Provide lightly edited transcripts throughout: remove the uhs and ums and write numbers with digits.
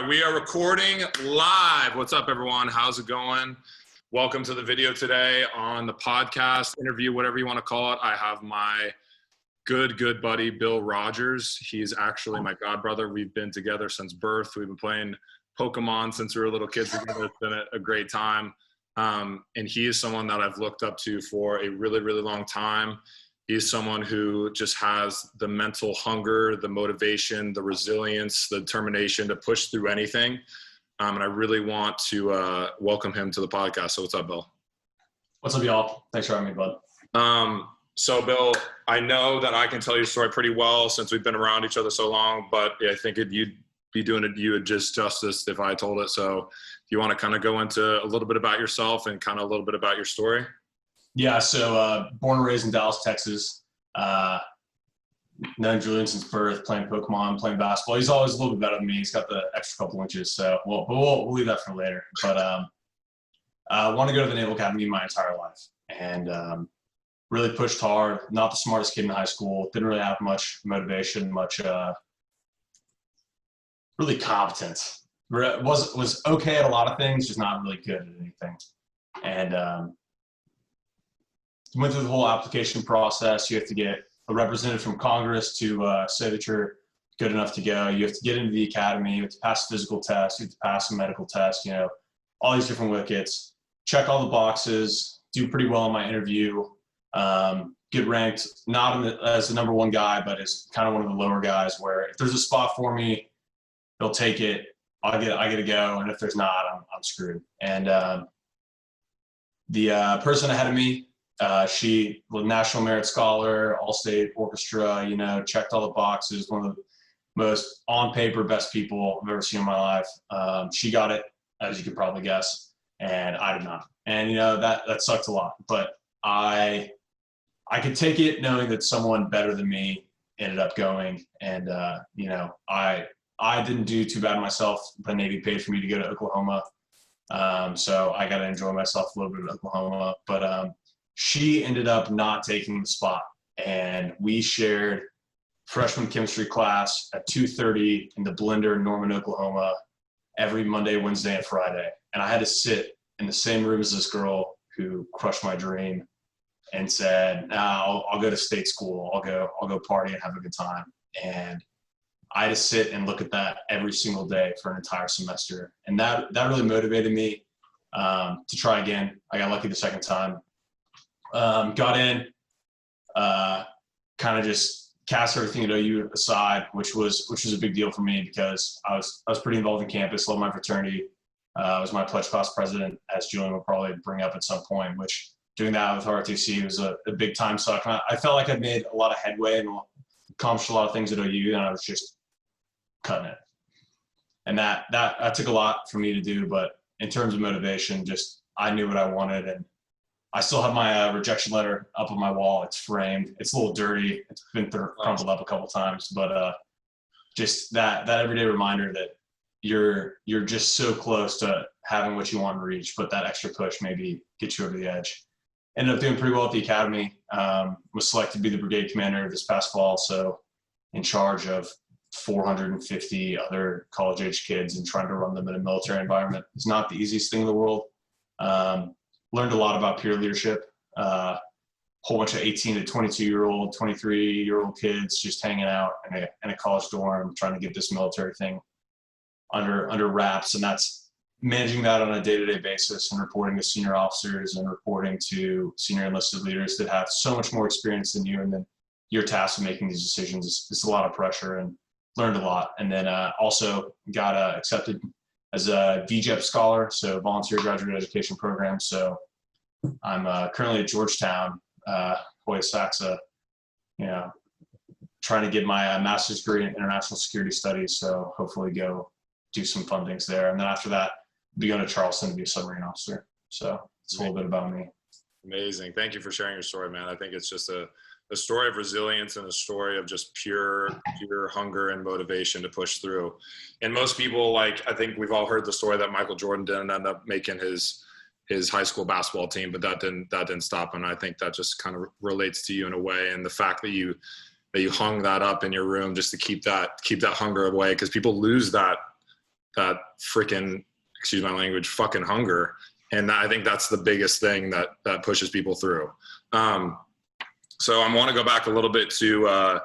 right, we are recording live. What's up, everyone? How's it going? Welcome to the video today on the podcast, interview, whatever you want to call it. I have my good buddy, Bill Rogers. He's actually my godbrother. We've been together since birth. We've been playing Pokemon since we were little kids together. It's been a great time. And he is someone that I've looked up to for a really long time. He's someone who just has the mental hunger, the motivation, the resilience, the determination to push through anything. And I really want to welcome him to the podcast. So what's up, Bill? What's up, y'all? Thanks for having me, bud. So Bill, I know that I can tell your story pretty well since we've been around each other so long, but I think you'd be doing it you would just justice if I told it. So do you want to kind of go into a little bit about yourself and kind of a little bit about your story? Yeah, so born and raised in Dallas, Texas. Known Julian since birth, playing Pokemon, playing basketball. He's always a little bit better than me. He's got the extra couple inches, so we'll leave that for later. But I want to go to the Naval Academy my entire life, and really pushed hard. Not the smartest kid in high school. Didn't really have much motivation, much really competence. Was okay at a lot of things, just not really good at anything. And went through the whole application process. You have to get a representative from Congress to say that you're good enough to go. You have to get into the academy. You have to pass a physical test. You have to pass a medical test. You know, all these different wickets. Check all the boxes. Do pretty well in my interview. Get ranked not as the number one guy, but as kind of one of the lower guys. Where if there's a spot for me, they'll take it. I get to go, and if there's not, I'm screwed. And the person ahead of me. She was a National Merit Scholar, All-State Orchestra, you know, checked all the boxes, one of the most on-paper best people I've ever seen in my life. She got it, as you could probably guess, and I did not. And, you know, that sucked a lot. But I could take it knowing that someone better than me ended up going. And, you know, I didn't do too bad myself. The Navy paid for me to go to Oklahoma. So I got to enjoy myself a little bit at Oklahoma. But she ended up not taking the spot, and we shared freshman chemistry class at 2:30 in the Blender in Norman, Oklahoma, every Monday, Wednesday, and Friday. And I had to sit in the same room as this girl who crushed my dream and said, "No, I'll go to state school. I'll go party and have a good time." And I had to sit and look at that every single day for an entire semester, and that really motivated me to try again. I got lucky the second time. Got in, kind of just cast everything at OU aside, which was a big deal for me because I was pretty involved in campus, loved my fraternity. I was my pledge class president, as Julian will probably bring up at some point, which doing that with ROTC was a big time suck. And I felt like I'd made a lot of headway and accomplished a lot of things at OU, and I was just cutting it. And that took a lot for me to do, but in terms of motivation, just I knew what I wanted, and I still have my rejection letter up on my wall. It's framed. It's a little dirty. It's been crumpled up a couple times, but just that everyday reminder that you're just so close to having what you want to reach, but that extra push maybe gets you over the edge. Ended up doing pretty well at the academy. Was selected to be the brigade commander this past fall, so in charge of 450 other college-age kids and trying to run them in a military environment is not the easiest thing in the world. Learned a lot about peer leadership, whole bunch of 18 to 22-year-old, 23-year-old kids just hanging out in a college dorm trying to get this military thing under wraps. And that's managing that on a day-to-day basis and reporting to senior officers and reporting to senior enlisted leaders that have so much more experience than you. And then your task of making these decisions is a lot of pressure, and learned a lot. And then also got accepted as a VJEP scholar, so Volunteer Graduate Education Program. So I'm currently at Georgetown, Hoya Saxa, you know, trying to get my master's degree in international security studies. So hopefully go do some fun things there. And then after that, be going to Charleston to be a submarine officer. So it's a little bit about me. Amazing. Thank you for sharing your story, man. I think it's just a story of resilience and a story of just pure hunger and motivation to push through. And most people, like, I think we've all heard the story that Michael Jordan didn't end up making his high school basketball team, but that didn't stop him. And I think that just kind of relates to you in a way. And the fact that you hung that up in your room just to keep that hunger away, because people lose that that freaking, excuse my language, fucking hunger. And I think that's the biggest thing that pushes people through. So I want to go back a little bit to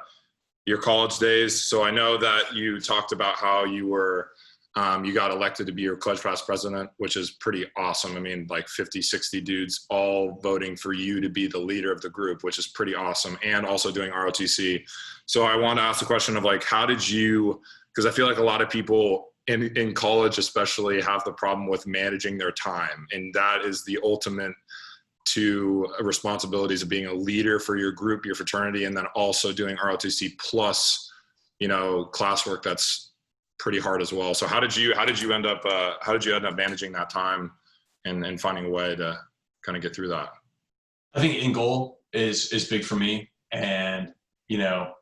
your college days. So I know that you talked about how you were, you got elected to be your clutch pass president, which is pretty awesome. I mean, like 50, 60 dudes all voting for you to be the leader of the group, which is pretty awesome. And also doing ROTC. So I want to ask the question of like, how did you, because I feel like a lot of people in college especially have the problem with managing their time. And that is the ultimate to responsibilities of being a leader for your group, your fraternity, and then also doing ROTC plus, you know, classwork that's pretty hard as well. So how did you end up managing that time and finding a way to kind of get through that? I think end goal is big for me. And, you know,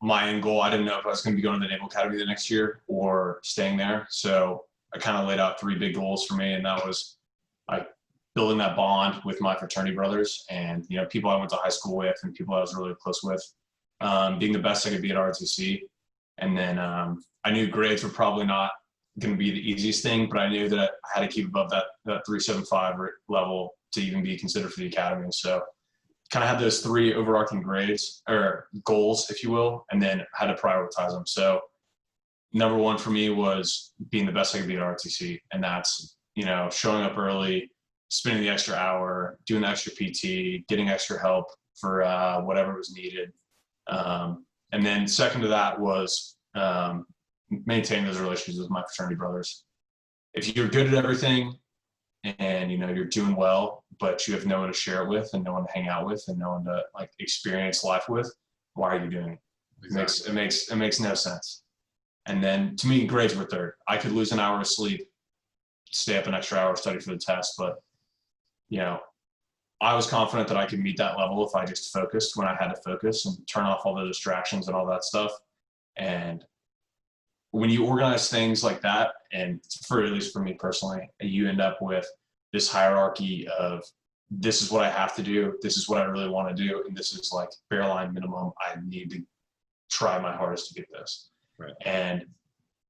my end goal, I didn't know if I was going to be going to the Naval Academy the next year or staying there. So I kind of laid out 3 big goals for me. And that was like building that bond with my fraternity brothers and, you know, people I went to high school with and people I was really close with, being the best I could be at ROTC. And then I knew grades were probably not going to be the easiest thing, but I knew that I had to keep above that 375 level to even be considered for the academy. So kind of had those 3 overarching grades or goals, if you will, and then had to prioritize them. So number 1 for me was being the best I could be at ROTC. And that's, you know, showing up early, spending the extra hour, doing the extra PT, getting extra help for whatever was needed. And then second to that was maintaining those relationships with my fraternity brothers. If you're good at everything and, you know, you're doing well, but you have no one to share it with and no one to hang out with and no one to like experience life with, why are you doing it? Exactly. It makes no sense. And then to me, grades were third. I could lose an hour of sleep, stay up an extra hour, study for the test, but, you know, I was confident that I could meet that level if I just focused when I had to focus and turn off all the distractions and all that stuff. And when you organize things like that, and for at least for me personally, you end up with this hierarchy of this is what I have to do, this is what I really want to do, and this is like bare line minimum. I need to try my hardest to get this. Right. And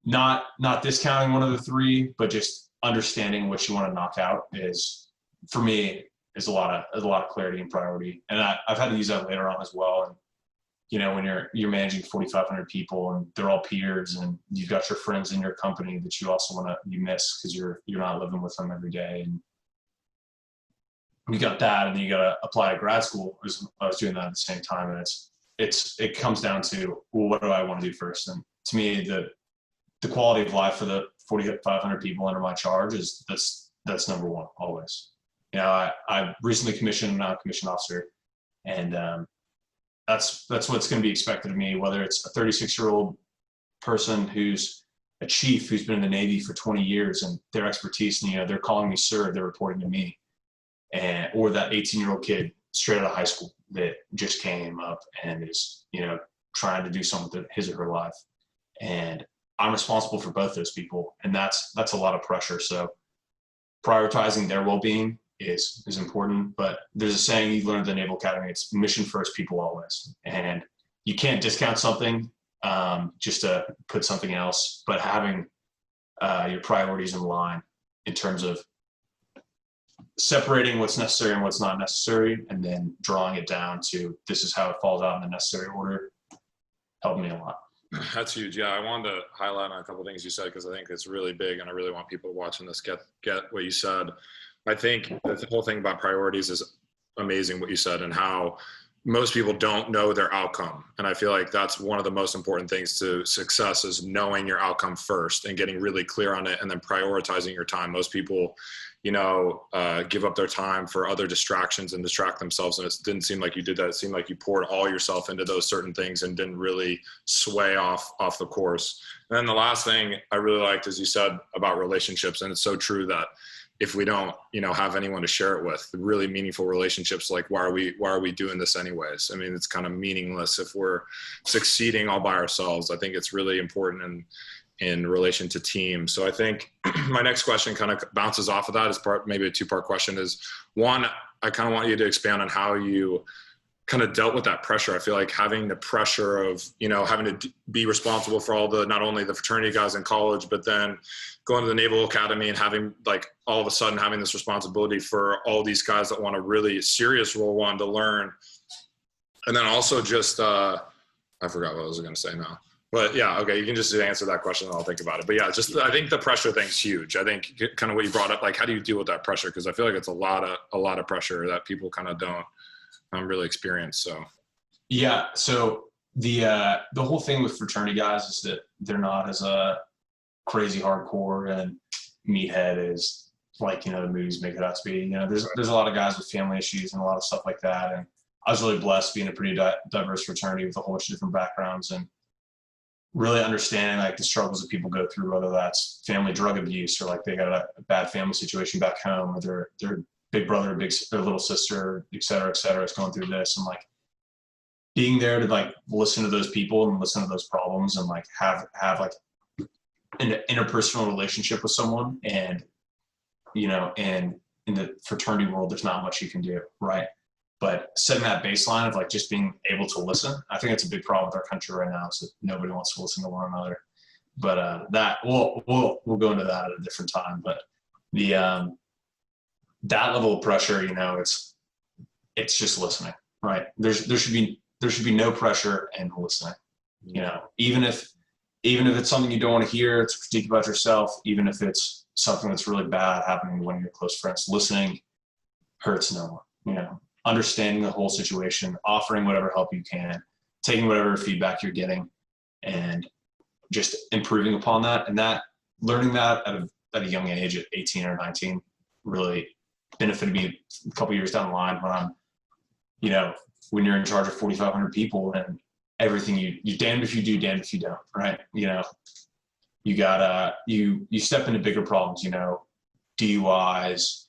not discounting one of the 3, but just understanding what you want to knock out is, for me, is a lot of clarity and priority. And I've had to use that later on as well. And, you know, when you're managing 4,500 people and they're all peers and you've got your friends in your company that you also you miss because you're not living with them every day. And you got that, and then you got to apply to grad school. I was doing that at the same time. And it comes down to, well, what do I want to do first? And to me, the quality of life for the 4,500 people under my charge is that's number 1 always. You know, I recently commissioned a non-commissioned officer, and that's what's going to be expected of me, whether it's a 36-year-old person who's a chief who's been in the Navy for 20 years and their expertise, and, you know, they're calling me sir, they're reporting to me, or that 18-year-old kid straight out of high school that just came up and is, you know, trying to do something with his or her life. And I'm responsible for both those people, and that's a lot of pressure. So prioritizing their well-being is important, but there's a saying you learned at the Naval Academy, it's mission first, people always. And you can't discount something just to put something else, but having your priorities in line in terms of separating what's necessary and what's not necessary, and then drawing it down to this is how it falls out in the necessary order, helped me a lot. That's huge. Yeah, I wanted to highlight on a couple of things you said because I think it's really big, and I really want people watching this get what you said. I think the whole thing about priorities is amazing what you said, and how most people don't know their outcome. And I feel like that's one of the most important things to success is knowing your outcome first and getting really clear on it, and then prioritizing your time. Most people, you know, give up their time for other distractions and distract themselves. And it didn't seem like you did that. It seemed like you poured all yourself into those certain things and didn't really sway off the course. And then the last thing I really liked is you said about relationships. And it's so true that if we don't, you know, have anyone to share it with, really meaningful relationships, like why are we doing this anyways? I mean, it's kind of meaningless if we're succeeding all by ourselves. I think it's really important in relation to teams. So I think my next question kind of bounces off of that, maybe a 2-part question is, one, I kind of want you to expand on how you kind of dealt with that pressure? I feel like having the pressure of, having to be responsible for all the, not only the fraternity guys in college, but then going to the Naval Academy and having like all of a sudden having this responsibility for all these guys that want a really serious role one to learn. And then also just, I forgot what I was going to say now. But yeah, okay, you can just answer that question and I'll think about it. But yeah, I think the pressure thing's huge. I think kind of what you brought up, like how do you deal with that pressure? Because I feel like it's a lot of pressure that people kind of don't really experience. So yeah, so the whole thing with fraternity guys is that they're not as crazy hardcore and meathead as like the movies make it out to be. There's a lot of guys with family issues and a lot of stuff like that. And I was really blessed being a pretty diverse fraternity with a whole bunch of different backgrounds and really understanding like the struggles that people go through, whether that's family drug abuse or like they got a bad family situation back home, or their big brother, their little sister, et cetera, is going through this. And like being there to like listen to those people and listen to those problems and like have like an interpersonal relationship with someone. And, and in the fraternity world, there's not much you can do, right? But setting that baseline of like just being able to listen, I think it's a big problem with our country right now. Is that nobody wants to listen to one another. But that we'll go into that at a different time. But the that level of pressure, it's just listening, right? There should be no pressure in listening. Even if it's something you don't want to hear, it's a critique about yourself. Even if it's something that's really bad happening to one of your close friends, listening hurts no one. Understanding the whole situation, offering whatever help you can, taking whatever feedback you're getting, and just improving upon that. And that learning that at a young age, at 18 or 19, really benefited me a couple years down the line when I'm, when you're in charge of 4,500 people and everything you damned if you do, damned if you don't, right? You got you step into bigger problems, DUIs,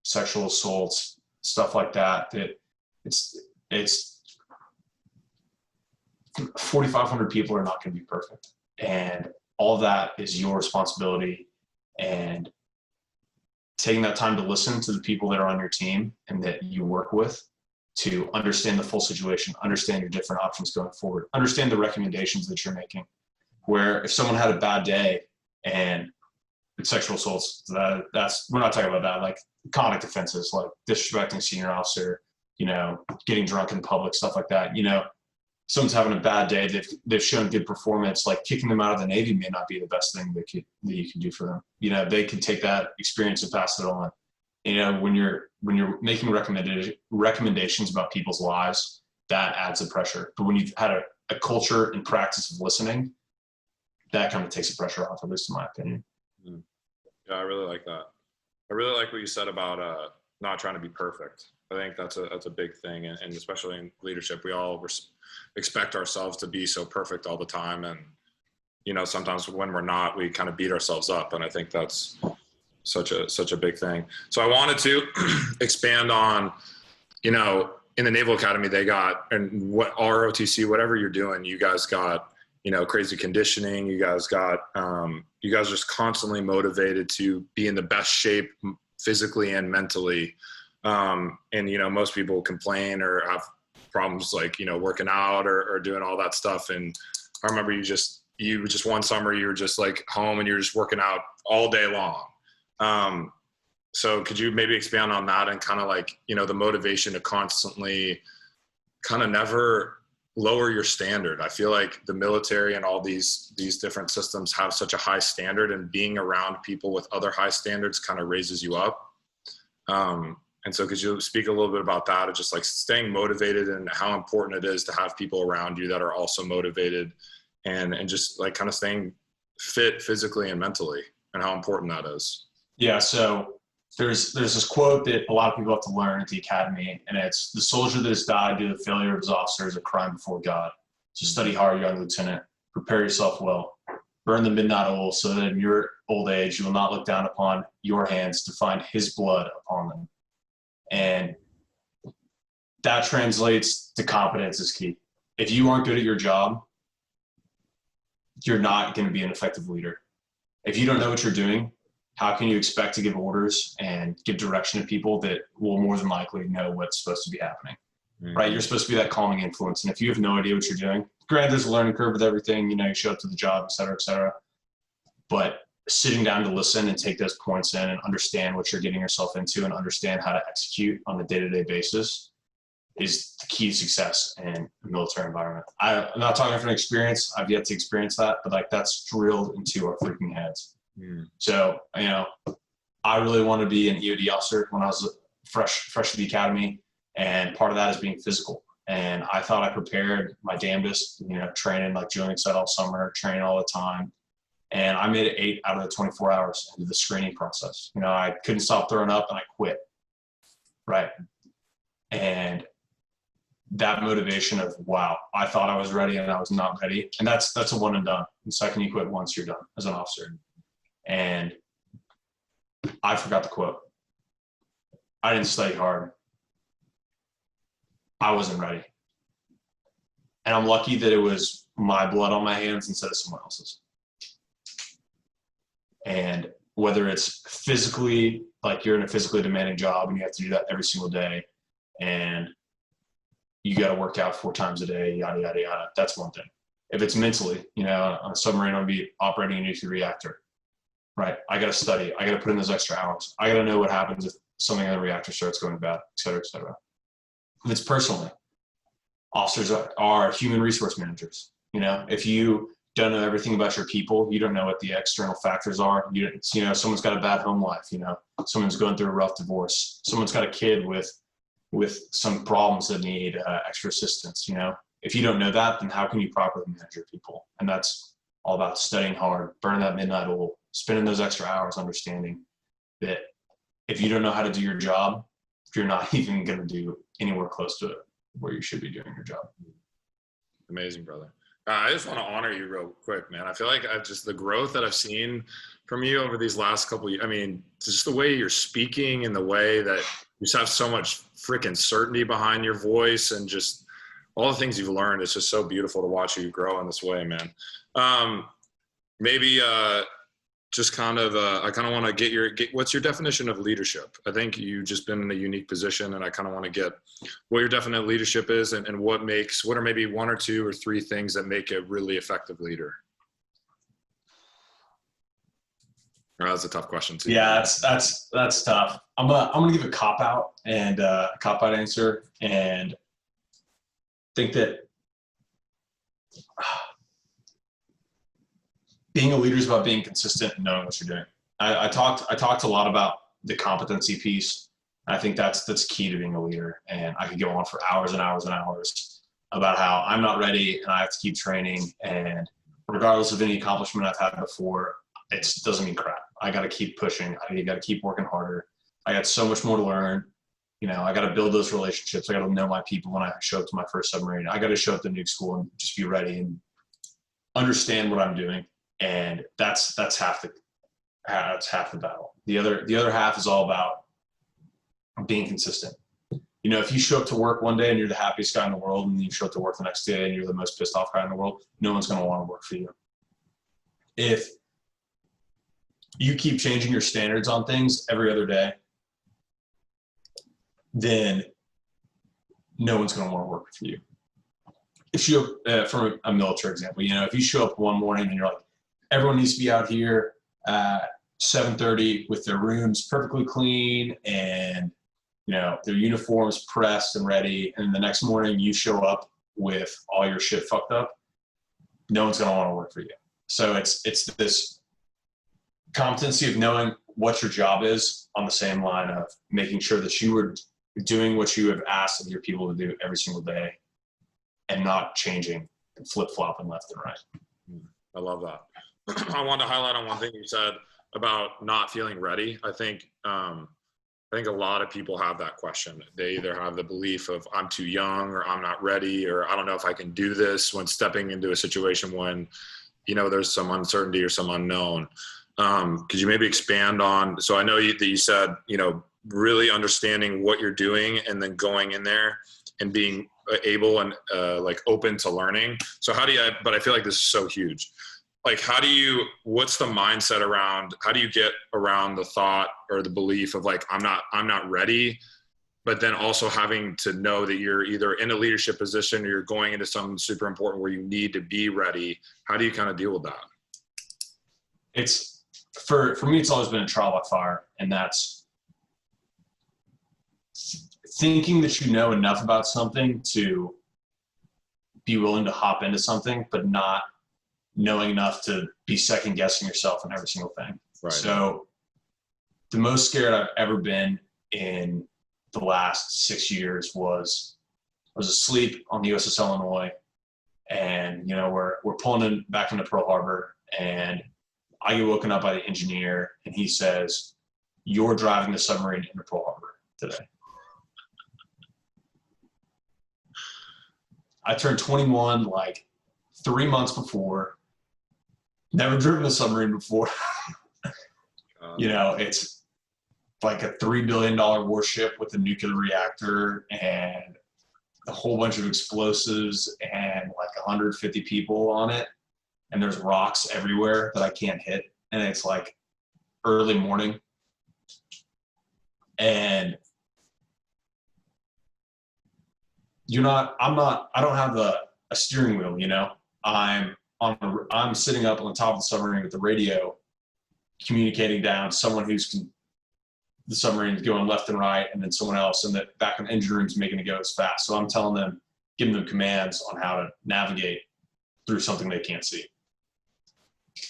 sexual assaults, stuff like that, that it's 4,500 people are not going to be perfect. And all that is your responsibility. And taking that time to listen to the people that are on your team and that you work with to understand the full situation, understand your different options going forward, understand the recommendations that you're making. Where if someone had a bad day and sexual assaults, that's we're not talking about that, like conduct offenses, like disrespecting a senior officer, getting drunk in public, stuff like that. Someone's having a bad day, they've shown good performance, like kicking them out of the Navy may not be the best thing that you can do for them. They can take that experience and pass it on. When you're making recommendations about people's lives, that adds the pressure. But when you've had a culture and practice of listening, that kind of takes the pressure off, at least in my opinion. Yeah, I really like that. I really like what you said about not trying to be perfect. I think that's a big thing, and especially in leadership, we all expect ourselves to be so perfect all the time, and sometimes when we're not, we kind of beat ourselves up, and I think that's such a big thing. So I wanted to expand on, in the Naval Academy, they got, and what ROTC, whatever you're doing, you guys got crazy conditioning. You guys are just constantly motivated to be in the best shape physically and mentally. And, most people complain or have problems like, working out or doing all that stuff. And I remember you just one summer, you were just like home and you're just working out all day long. So could you maybe expand on that and kind of like, the motivation to constantly kind of never lower your standard? I feel like the military and all these different systems have such a high standard, and being around people with other high standards kind of raises you up. And so could you speak a little bit about that, of just like staying motivated and how important it is to have people around you that are also motivated, and just like kind of staying fit physically and mentally, and how important that is? Yeah. So there's this quote that a lot of people have to learn at the academy, and it's, "The soldier that has died due to the failure of his officer is a crime before God. So study hard, young lieutenant. Prepare yourself well. Burn the midnight oil so that in your old age you will not look down upon your hands to find his blood upon them." And that translates to competence is key. If you aren't good at your job, you're not going to be an effective leader. If you don't know what you're doing, how can you expect to give orders and give direction to people that will more than likely know what's supposed to be happening? right? You're supposed to be that calming influence. And if you have no idea what you're doing, granted, there's a learning curve with everything, you show up to the job, et cetera, but sitting down to listen and take those points in and understand what you're getting yourself into and understand how to execute on a day-to-day basis is the key to success in a military environment. I'm not talking from experience. I've yet to experience that, but like that's drilled into our freaking heads. So, I really want to be an EOD officer when I was fresh to the academy. And part of that is being physical. And I thought I prepared my damnedest, training like Julian said all summer, training all the time. And I made it 8 out of the 24 hours into the screening process. I couldn't stop throwing up and I quit. Right. And that motivation of, wow, I thought I was ready and I was not ready. And that's a one and done. The second you quit once, you're done as an officer. And I forgot the quote. I didn't study hard. I wasn't ready. And I'm lucky that it was my blood on my hands instead of someone else's. And whether it's physically, like you're in a physically demanding job and you have to do that every single day, and you got to work out 4 times a day, yada, yada, yada. That's one thing. If it's mentally, on a submarine, I'm going to be operating a nuclear reactor, right? I got to study. I got to put in those extra hours. I got to know what happens if something in the reactor starts going bad, et cetera, et cetera. If it's personally, officers are human resource managers. If you don't know everything about your people, you don't know what the external factors are. Someone's got a bad home life, someone's going through a rough divorce, someone's got a kid with some problems that need extra assistance. If you don't know that, then how can you properly manage your people? And that's all about studying hard, burning that midnight oil, spending those extra hours understanding that if you don't know how to do your job, you're not even going to do anywhere close to where you should be doing your job. Amazing, brother. I just want to honor you real quick, man. I feel like the growth that I've seen from you over these last couple of years, just the way you're speaking and the way that you just have so much freaking certainty behind your voice and just all the things you've learned. It's just so beautiful to watch you grow in this way, man. Maybe just kind of, I kind of want to get what's your definition of leadership? I think you've just been in a unique position, and I kind of want to get what your definite leadership is and what are maybe 1 or 2 or 3 things that make a really effective leader? That's a tough question too. Yeah, that's tough. I'm gonna give a cop out answer, and think that being a leader is about being consistent and knowing what you're doing. I talked a lot about the competency piece. I think that's key to being a leader. And I could go on for hours and hours and hours about how I'm not ready and I have to keep training. And regardless of any accomplishment I've had before, it doesn't mean crap. I got to keep pushing. I got to keep working harder. I got so much more to learn. I got to build those relationships. I got to know my people when I show up to my first submarine. I got to show up to nuke school and just be ready and understand what I'm doing. And that's half the battle. The other half is all about being consistent. If you show up to work one day and you're the happiest guy in the world, and you show up to work the next day and you're the most pissed off guy in the world, no one's going to want to work for you. If you keep changing your standards on things every other day, then no one's going to want to work for you. If you, from a military example, if you show up one morning and you're like, everyone needs to be out here at 7:30 with their rooms perfectly clean and, their uniforms pressed and ready. And the next morning you show up with all your shit fucked up, no one's going to want to work for you. So it's this competency of knowing what your job is on the same line of making sure that you are doing what you have asked of your people to do every single day and not changing and flip-flopping left and right. I love that. I want to highlight on one thing you said about not feeling ready. I think a lot of people have that question. They either have the belief of I'm too young or I'm not ready or I don't know if I can do this when stepping into a situation when, there's some uncertainty or some unknown. Could you maybe expand on, so I know that you said, really understanding what you're doing and then going in there and being able and open to learning. So but I feel like this is so huge. What's the mindset around, how do you get around the thought or the belief of I'm not ready, but then also having to know that you're either in a leadership position or you're going into something super important where you need to be ready. How do you kind of deal with that? It's for me, it's always been a trial by fire, and that's thinking that you know enough about something to be willing to hop into something, but not knowing enough to be second guessing yourself in every single thing. Right. So the most scared I've ever been in the last 6 years was I was asleep on the USS Illinois, and we're pulling in back into Pearl Harbor, and I get woken up by the engineer, and he says, "You're driving the submarine into Pearl Harbor today." I turned 21 like 3 months before. Never driven a submarine before. It's like a $3 billion warship with a nuclear reactor and a whole bunch of explosives and like 150 people on it. And there's rocks everywhere that I can't hit. And it's like early morning. And I don't have a steering wheel, I'm sitting up on the top of the submarine with the radio, communicating down someone the submarine's going left and right, and then someone else, and that back in the engine room's making it go as fast. So I'm telling them, giving them commands on how to navigate through something they can't see.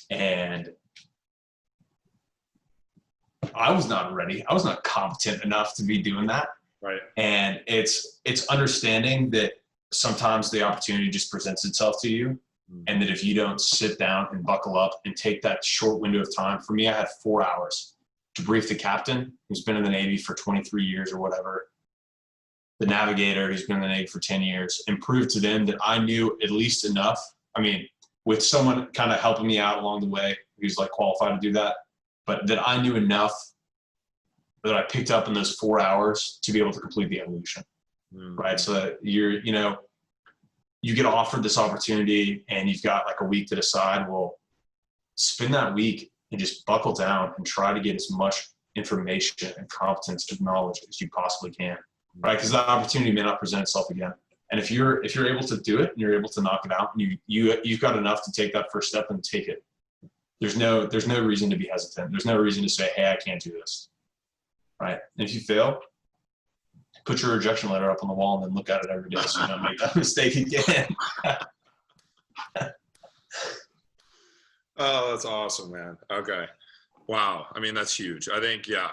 And I was not ready. I was not competent enough to be doing that. Right. And it's understanding that sometimes the opportunity just presents itself to you. And that if you don't sit down and buckle up and take that short window of time, for me, I had 4 hours to brief the captain, who's been in the Navy for 23 years or whatever, the navigator, who's been in the Navy for 10 years, and prove to them that I knew at least enough. I mean, with someone kind of helping me out along the way, who's like qualified to do that, but that I knew enough that I picked up in those 4 hours to be able to complete the evolution. Right. So that you get offered this opportunity and you've got like a week to decide. Well, spend that week and just buckle down and try to get as much information and competence and knowledge as you possibly can, right? Because that opportunity may not present itself again. And if you're able to do it and you're able to knock it out, and you've got enough to take that first step and take it, there's no reason to be hesitant. There's no reason to say, "Hey, I can't do this," right? And if you fail, put your rejection letter up on the wall and then look at it every day so you don't make that mistake again. Oh, that's awesome, man. Okay. Wow. I mean, that's huge. I think, yeah.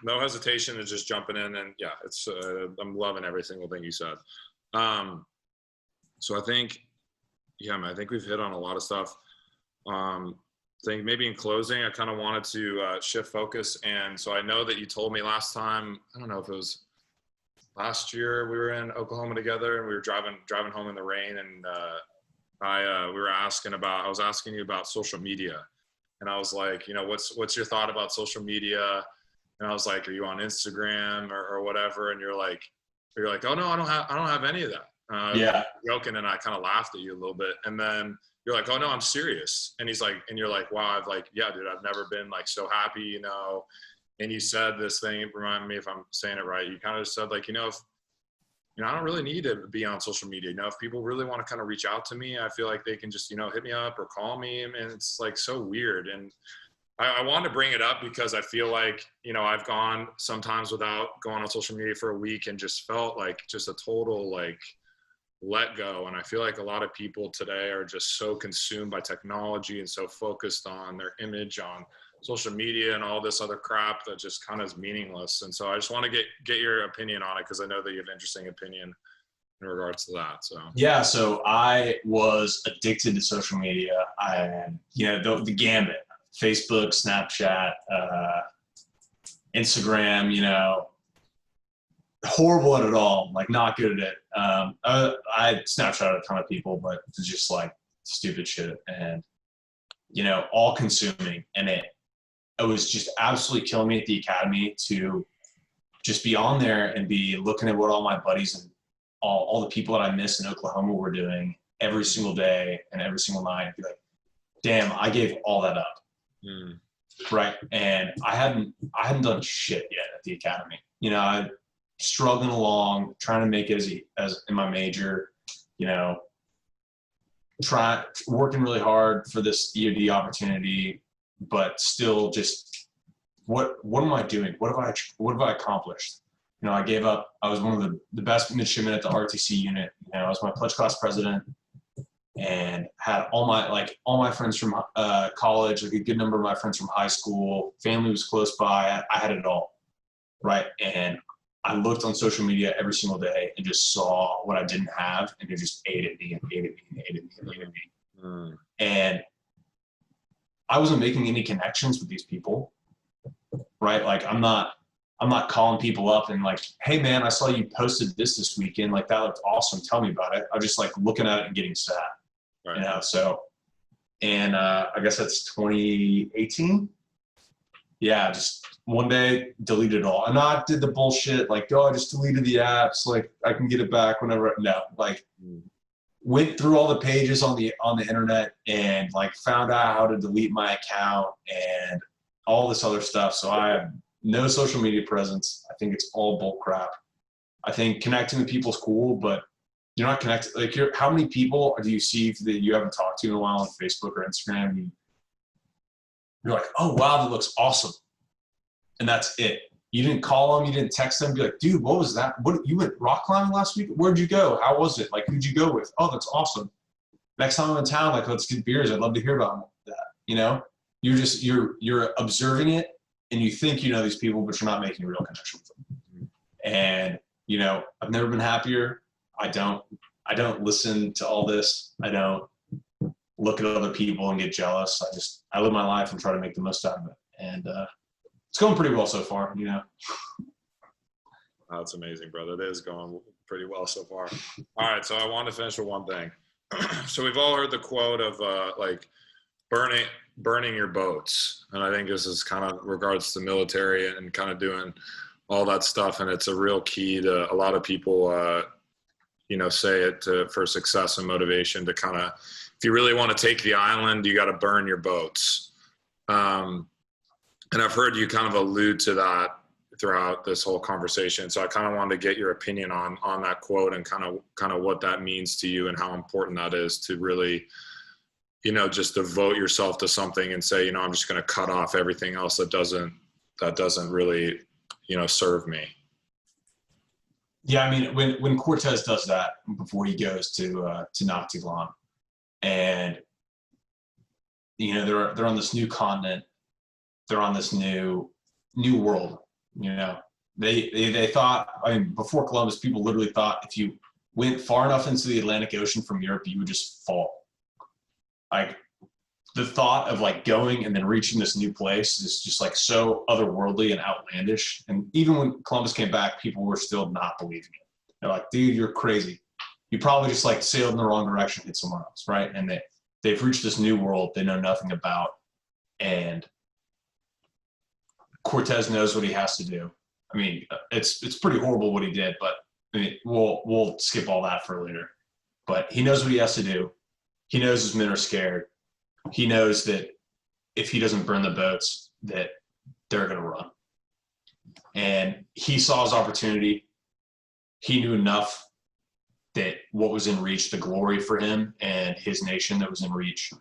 No hesitation and just jumping in, and yeah, it's, I'm loving every single thing you said. So I think, man, I think we've hit on a lot of stuff. I think maybe in closing, I kind of wanted to shift focus. And so I know that you told me last time, I don't know if it was last year, we were in Oklahoma together and we were driving home in the rain, and I was asking you about social media, and I was like, what's your thought about social media? And I was like, are you on Instagram or whatever? And you're like, oh no, I don't have any of that. Yeah. Joking, and I kind of laughed at you a little bit, and then you're like, oh no, I'm serious. And he's like, and you're like, wow, yeah, dude, I've never been like so happy, And you said this thing, remind me if I'm saying it right. You kind of said like, if, I don't really need to be on social media. If people really want to kind of reach out to me, I feel like they can just, hit me up or call me. And it's like so weird. And I wanted to bring it up because I feel like, I've gone sometimes without going on social media for a week and just felt like just a total like let go. And I feel like a lot of people today are just so consumed by technology and so focused on their image on social media and all this other crap that just kind of is meaningless. And so I just want to get your opinion on it, because I know that you have an interesting opinion in regards to that. So yeah, so I was addicted to social media. I had, the gambit: Facebook, Snapchat, Instagram, horrible at it all, like not good at it. I Snapchatted a ton of people, but it's just like stupid shit and, all consuming. And it was just absolutely killing me at the academy to just be on there and be looking at what all my buddies and all the people that I miss in Oklahoma were doing every single day and every single night, and be like, damn, I gave all that up. Right. And I hadn't done shit yet at the academy. struggling along, trying to make it as in my major, you know, working really hard for this EOD opportunity, but still just what am I doing? What have I accomplished? You know, I gave up. I was one of the best midshipmen at the RTC unit. You know, I was my pledge class president and had all my friends from college, like a good number of my friends from high school. Family was close by. I had it all, right? And I looked on social media every single day and just saw what I didn't have, and it just ate at me and ate at me and ate at me and ate at me. Mm. And I wasn't making any connections with these people, right? Like I'm not calling people up and like, hey man, I saw you posted this weekend. Like that looked awesome. Tell me about it. I'm just like looking at it and getting sad, right. You know? So, and I guess that's 2018. Yeah. Just one day deleted it all. And I did the bullshit. Like, oh, I just deleted the apps. Like I can get it back whenever. No, like went through all the pages on the internet and like found out how to delete my account and all this other stuff. So I have no social media presence. I think it's all bull crap. I think connecting with people is cool, but you're not connected. Like, how many people do you see that you haven't talked to in a while on Facebook or Instagram? And you're like, oh wow, that looks awesome, and that's it. You didn't call them, you didn't text them, be like, dude, what was that? What, you went rock climbing last week? Where'd you go? How was it? Like, who'd you go with? Oh, that's awesome. Next time I'm in town, like, let's get beers. I'd love to hear about that. You know, you're observing it. And you think you know these people, but you're not making a real connection with them. And, you know, I've never been happier. I don't listen to all this. I don't look at other people and get jealous. I live my life and try to make the most out of it. And it's going pretty well so far, you know. Oh, that's amazing, brother. It is going pretty well so far. All right, so I want to finish with one thing. So we've all heard the quote of like burning your boats, and I think this is kind of regards to the military and kind of doing all that stuff, and it's a real key to a lot of people you know, say it for success and motivation, to kind of, if you really want to take the island, you got to burn your boats. And I've heard you kind of allude to that throughout this whole conversation, so I kind of wanted to get your opinion on that quote and kind of what that means to you and how important that is to really, you know, just devote yourself to something and say, you know, I'm just going to cut off everything else that doesn't really, you know, serve me. Yeah, I mean, when Cortez does that before he goes to Noctilan, and you know they're on this new continent, they're on this new world. You know, they thought, I mean, before Columbus, people literally thought if you went far enough into the Atlantic Ocean from Europe, you would just fall. Like the thought of like going and then reaching this new place is just like so otherworldly and outlandish. And even when Columbus came back, people were still not believing it. They're like, dude, you're crazy. You probably just like sailed in the wrong direction, hit somewhere else, right? And they've reached this new world they know nothing about. And Cortez knows what he has to do. I mean, it's pretty horrible what he did, but I mean, we'll skip all that for later. But he knows what he has to do. He knows his men are scared. He knows that if he doesn't burn the boats, that they're going to run. And he saw his opportunity. He knew enough that what was in reach, the glory for him and his nation that was in reach.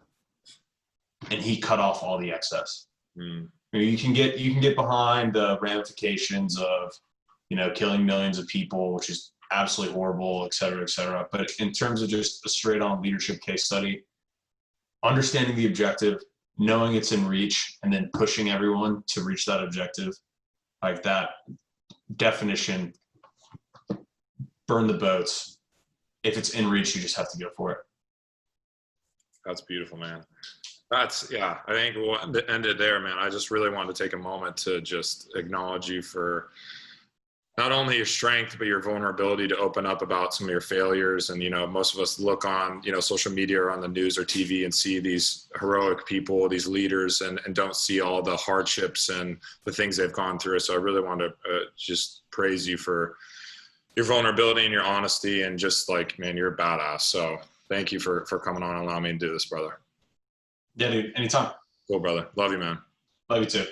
And he cut off all the excess. Mm. I mean, you can get behind the ramifications of, you know, killing millions of people, which is absolutely horrible, et cetera, et cetera. But in terms of just a straight on leadership case study, understanding the objective, knowing it's in reach, and then pushing everyone to reach that objective, like that definition, burn the boats. If it's in reach, you just have to go for it. That's beautiful, man. Yeah, I think we'll end it there, man. I just really wanted to take a moment to just acknowledge you for not only your strength, but your vulnerability to open up about some of your failures. And, you know, most of us look on, you know, social media or on the news or TV and see these heroic people, these leaders, and don't see all the hardships and the things they've gone through. So I really want to just praise you for your vulnerability and your honesty, and just like, man, you're a badass. So thank you for coming on and allowing me to do this, brother. Yeah, dude, anytime. Cool, brother. Love you, man. Love you too.